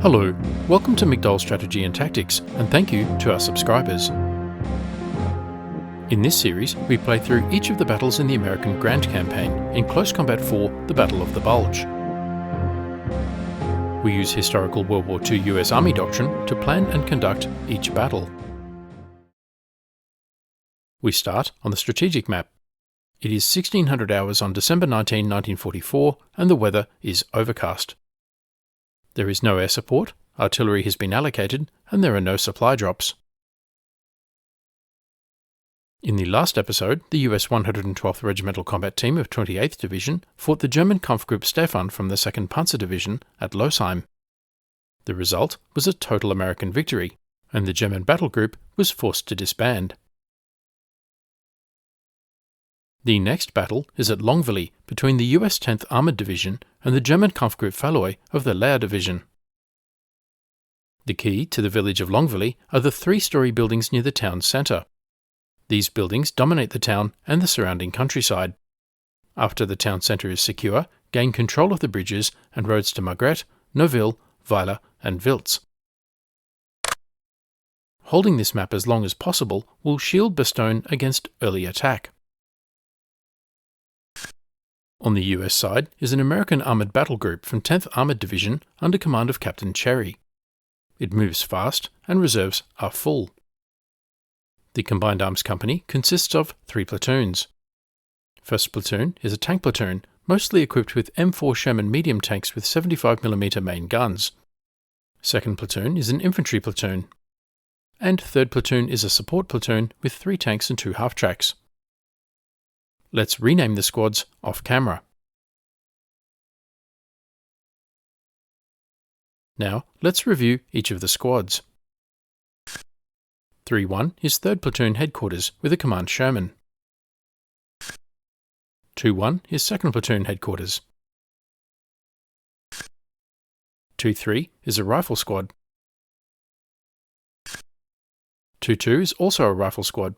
Hello, welcome to McDowell Strategy and Tactics, and thank you to our subscribers. In this series, we play through each of the battles in the American Grand Campaign in Close Combat 4, the Battle of the Bulge. We use historical World War II US Army doctrine to plan and conduct each battle. We start on the strategic map. It is 1600 hours on December 19, 1944, and the weather is overcast. There is no air support, artillery has been allocated, and there are no supply drops. In the last episode, the US 112th Regimental Combat Team of 28th Division fought the German Kampfgruppe Stefan from the 2nd Panzer Division at Losheim. The result was a total American victory, and the German battle group was forced to disband. The next battle is at Longvilly between the US 10th Armoured Division and the German Kampfgruppe Fallois of the Lehr Division. The key to the village of Longvilly are the three-storey buildings near the town centre. These buildings dominate the town and the surrounding countryside. After the town centre is secure, gain control of the bridges and roads to Margret, Noville, Weiler and Wiltz. Holding this map as long as possible will shield Bastogne against early attack. On the US side is an American armoured battle group from 10th Armoured Division under command of Captain Cherry. It moves fast and reserves are full. The Combined Arms Company consists of 3 platoons. First platoon is a tank platoon, mostly equipped with M4 Sherman medium tanks with 75mm main guns. Second platoon is an infantry platoon. And third platoon is a support platoon with 3 tanks and 2 half-tracks. Let's rename the squads off camera. Now, let's review each of the squads. 3-1 is 3rd Platoon Headquarters with a Command Sherman. 2-1 is 2nd Platoon Headquarters. 2-3 is a Rifle Squad. 2-2 is also a Rifle Squad.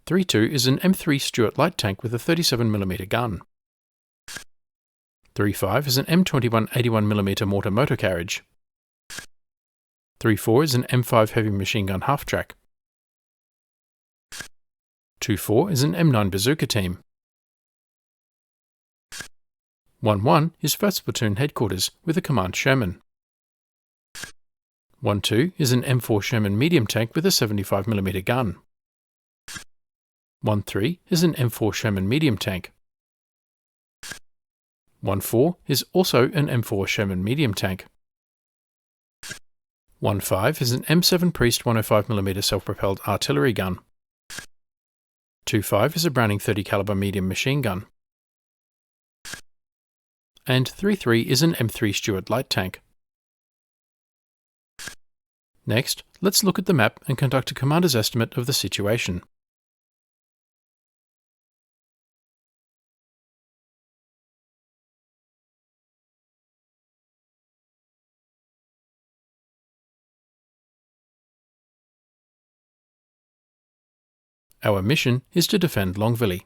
3-2 is an M3 Stuart light tank with a 37mm gun. 3-5 is an M21 81mm mortar motor carriage. 3-4 is an M5 heavy machine gun half-track. 2-4 is an M9 bazooka team. 1-1 is 1st Platoon Headquarters with a Command Sherman. 1-2 is an M4 Sherman medium tank with a 75mm gun. 1-3 is an M4 Sherman medium tank. 1-4 is also an M4 Sherman medium tank. 1-5 is an M7 Priest 105mm self-propelled artillery gun. 2-5 is a Browning 30 caliber medium machine gun. And 3-3 is an M3 Stuart light tank. Next, let's look at the map and conduct a commander's estimate of the situation. Our mission is to defend Longvilly.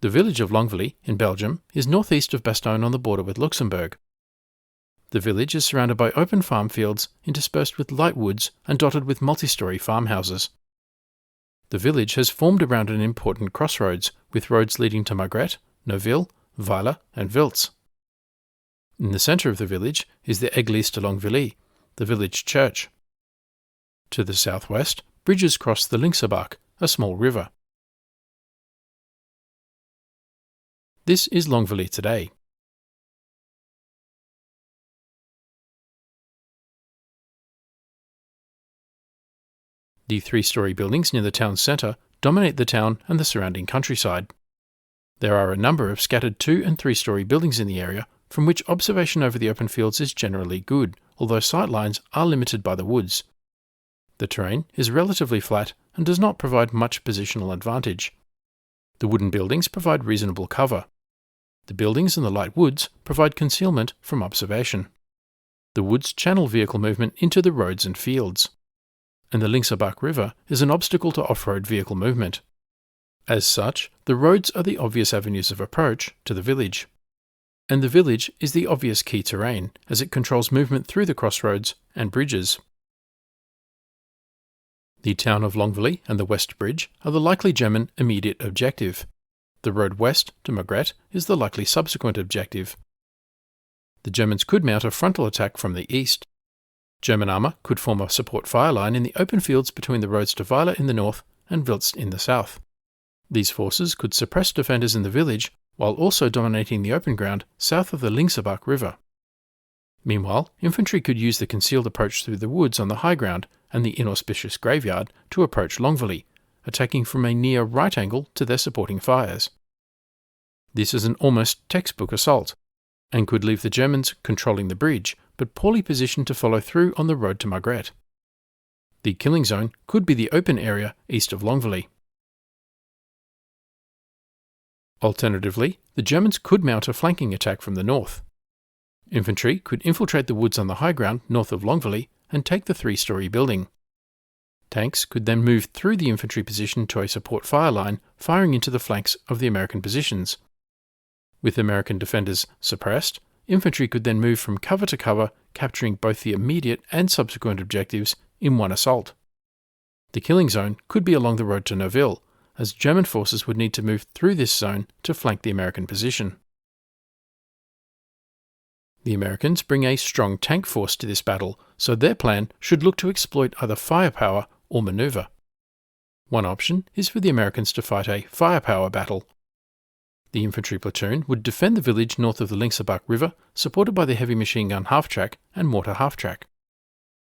The village of Longvilly in Belgium is northeast of Bastogne on the border with Luxembourg. The village is surrounded by open farm fields interspersed with light woods and dotted with multi-storey farmhouses. The village has formed around an important crossroads with roads leading to Margret, Noville, Weiler and Wiltz. In the centre of the village is the Église de Longvilly, the village church. To the southwest, bridges cross the Linksebach, a small river. This is Longvilly today. The 3-storey buildings near the town centre dominate the town and the surrounding countryside. There are a number of scattered 2- and 3-storey buildings in the area, from which observation over the open fields is generally good, although sight lines are limited by the woods. The terrain is relatively flat and does not provide much positional advantage. The wooden buildings provide reasonable cover. The buildings and the light woods provide concealment from observation. The woods channel vehicle movement into the roads and fields. And the Linksebach River is an obstacle to off-road vehicle movement. As such, the roads are the obvious avenues of approach to the village. And the village is the obvious key terrain, as it controls movement through the crossroads and bridges. The town of Longvilly and the West Bridge are the likely German immediate objective. The road west to Margret is the likely subsequent objective. The Germans could mount a frontal attack from the east. German armour could form a support fire line in the open fields between the roads to Weiler in the north and Wiltz in the south. These forces could suppress defenders in the village while also dominating the open ground south of the Lehr River. Meanwhile, infantry could use the concealed approach through the woods on the high ground and the inauspicious graveyard to approach Longvilly, attacking from a near right angle to their supporting fires. This is an almost textbook assault, and could leave the Germans controlling the bridge, but poorly positioned to follow through on the road to Margret. The killing zone could be the open area east of Longvilly. Alternatively, the Germans could mount a flanking attack from the north. Infantry could infiltrate the woods on the high ground north of Longvilly and take the three-storey building. Tanks could then move through the infantry position to a support fire line, firing into the flanks of the American positions. With American defenders suppressed, infantry could then move from cover to cover, capturing both the immediate and subsequent objectives in one assault. The killing zone could be along the road to Noville, as German forces would need to move through this zone to flank the American position. The Americans bring a strong tank force to this battle, so their plan should look to exploit either firepower or manoeuvre. One option is for the Americans to fight a firepower battle. The infantry platoon would defend the village north of the Lehr River, supported by the heavy machine gun half-track and mortar half-track.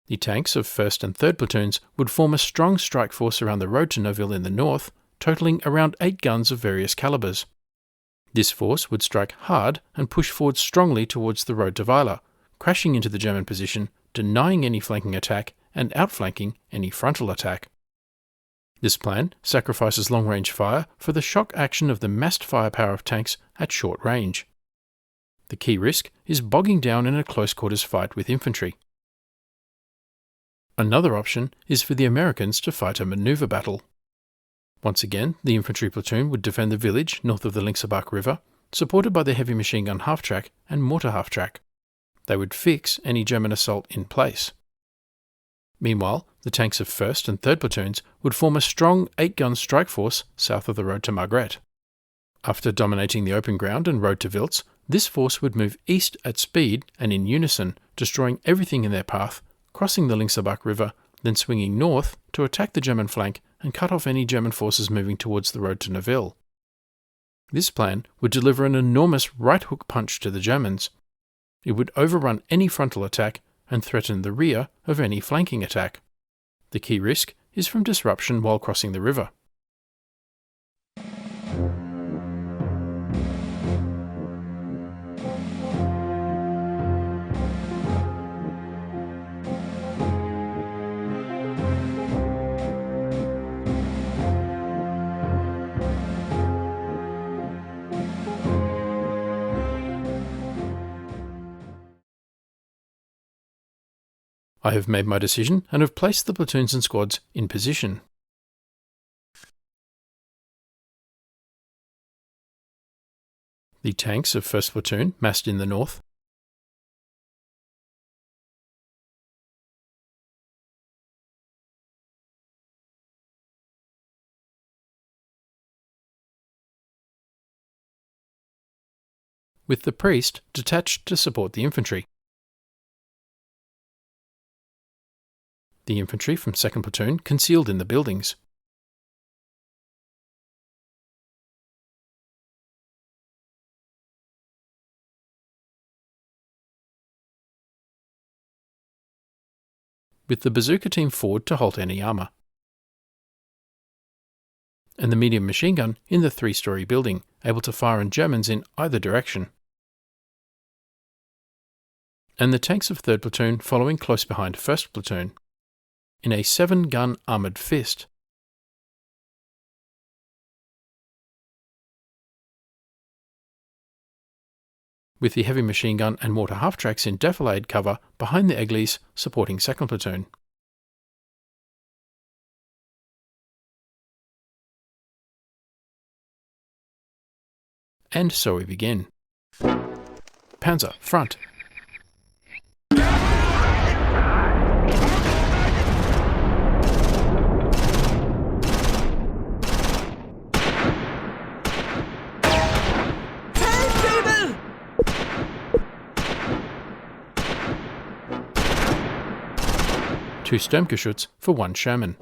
The tanks of 1st and 3rd platoons would form a strong strike force around the road to Noville in the north, totaling around 8 guns of various calibers. This force would strike hard and push forward strongly towards the road to Weiler, crashing into the German position, denying any flanking attack and outflanking any frontal attack. This plan sacrifices long-range fire for the shock action of the massed firepower of tanks at short range. The key risk is bogging down in a close-quarters fight with infantry. Another option is for the Americans to fight a manoeuvre battle. Once again, the infantry platoon would defend the village north of the Lehr River, supported by the heavy machine gun half-track and mortar half-track. They would fix any German assault in place. Meanwhile, the tanks of 1st and 3rd platoons would form a strong 8-gun strike force south of the road to Margret. After dominating the open ground and road to Wiltz, this force would move east at speed and in unison, destroying everything in their path, crossing the Lehr River, then swinging north to attack the German flank and cut off any German forces moving towards the road to Noville. This plan would deliver an enormous right-hook punch to the Germans. It would overrun any frontal attack and threaten the rear of any flanking attack. The key risk is from disruption while crossing the river. I have made my decision and have placed the platoons and squads in position. The tanks of 1st Platoon massed in the north. With the priest detached to support the infantry. The infantry from 2nd Platoon concealed in the buildings. With the bazooka team forward to halt any armour. And the medium machine gun in the 3-storey building, able to fire on Germans in either direction. And the tanks of 3rd Platoon following close behind 1st Platoon. In a 7-gun armoured fist. With the heavy machine gun and mortar half-tracks in defilade cover behind the Eglis supporting 2nd Platoon. And so we begin. Panzer, front. Two Sturmgeschütz for one Sherman.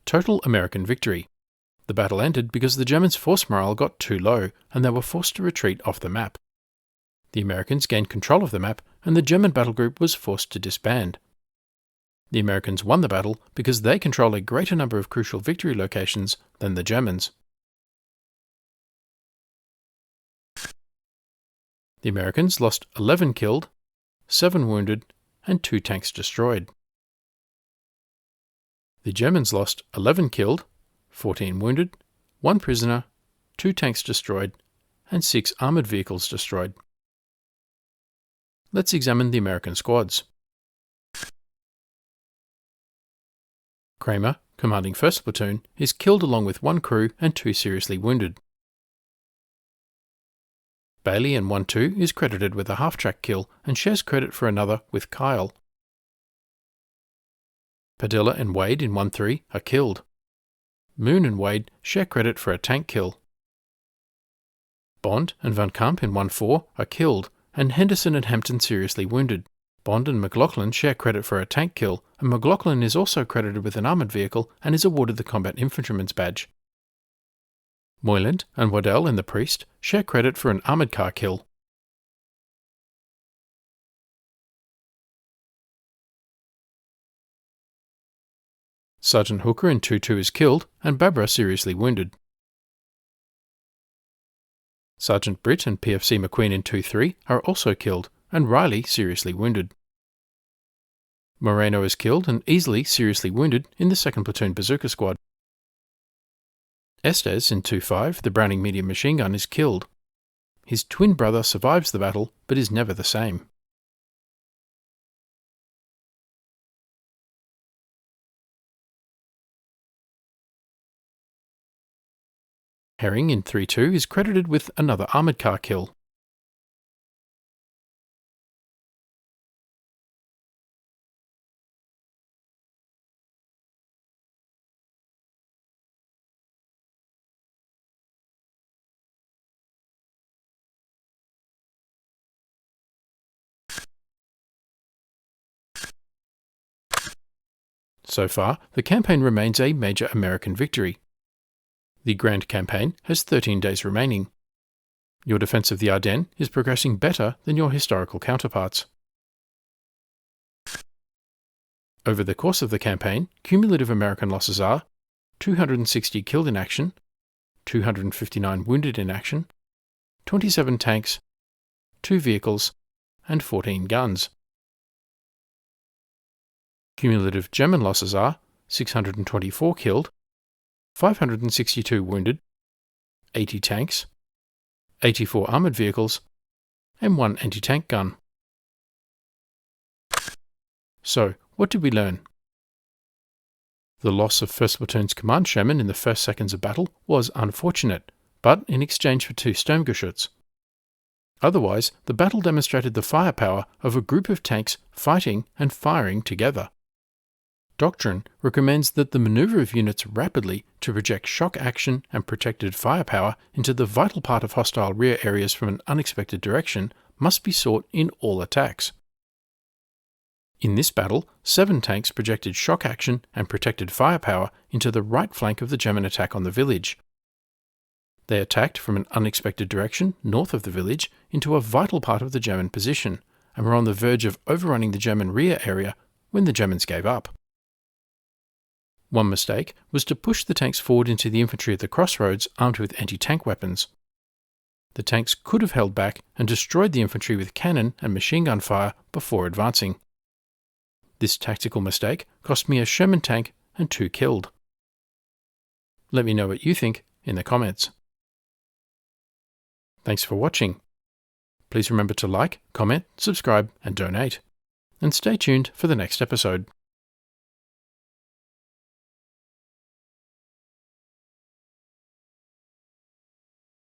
Total American victory. The battle ended because the Germans' force morale got too low and they were forced to retreat off the map. The Americans gained control of the map and the German battle group was forced to disband. The Americans won the battle because they control a greater number of crucial victory locations than the Germans. The Americans lost 11 killed, 7 wounded, and 2 tanks destroyed. The Germans lost 11 killed, 14 wounded, 1 prisoner, 2 tanks destroyed, and 6 armoured vehicles destroyed. Let's examine the American squads. Kramer, commanding 1st Platoon, is killed along with 1 crew and 2 seriously wounded. Bailey in 1-2 is credited with a half-track kill and shares credit for another with Kyle. Padilla and Wade in 1-3 are killed. Moon and Wade share credit for a tank kill. Bond and Van Kamp in 1-4 are killed, and Henderson and Hampton seriously wounded. Bond and McLaughlin share credit for a tank kill, and McLaughlin is also credited with an armoured vehicle and is awarded the Combat Infantryman's Badge. Moyland and Waddell in The Priest share credit for an armoured car kill. Sergeant Hooker in 2-2 is killed, and Babra seriously wounded. Sergeant Britt and PFC McQueen in 2-3 are also killed, and Riley seriously wounded. Moreno is killed and Easley seriously wounded in the 2nd Platoon Bazooka Squad. Estes in 2-5, the Browning medium machine gun, is killed. His twin brother survives the battle, but is never the same. Herring in 3-2 is credited with another armoured car kill. So far, the campaign remains a major American victory. The Grand Campaign has 13 days remaining. Your defence of the Ardennes is progressing better than your historical counterparts. Over the course of the campaign, cumulative American losses are 260 killed in action, 259 wounded in action, 27 tanks, 2 vehicles, and 14 guns. Cumulative German losses are 624 killed, 562 wounded, 80 tanks, 84 armoured vehicles, and 1 anti-tank gun. So, what did we learn? The loss of 1st Platoon's command Sherman in the first seconds of battle was unfortunate, but in exchange for 2 Sturmgeschütz. Otherwise, the battle demonstrated the firepower of a group of tanks fighting and firing together. Doctrine recommends that the manoeuvre of units rapidly to project shock action and protected firepower into the vital part of hostile rear areas from an unexpected direction must be sought in all attacks. In this battle, 7 tanks projected shock action and protected firepower into the right flank of the German attack on the village. They attacked from an unexpected direction north of the village into a vital part of the German position and were on the verge of overrunning the German rear area when the Germans gave up. One mistake was to push the tanks forward into the infantry at the crossroads armed with anti-tank weapons. The tanks could have held back and destroyed the infantry with cannon and machine gun fire before advancing. This tactical mistake cost me a Sherman tank and 2 killed. Let me know what you think in the comments. Thanks for watching. Please remember to like, comment, subscribe, and donate. And stay tuned for the next episode.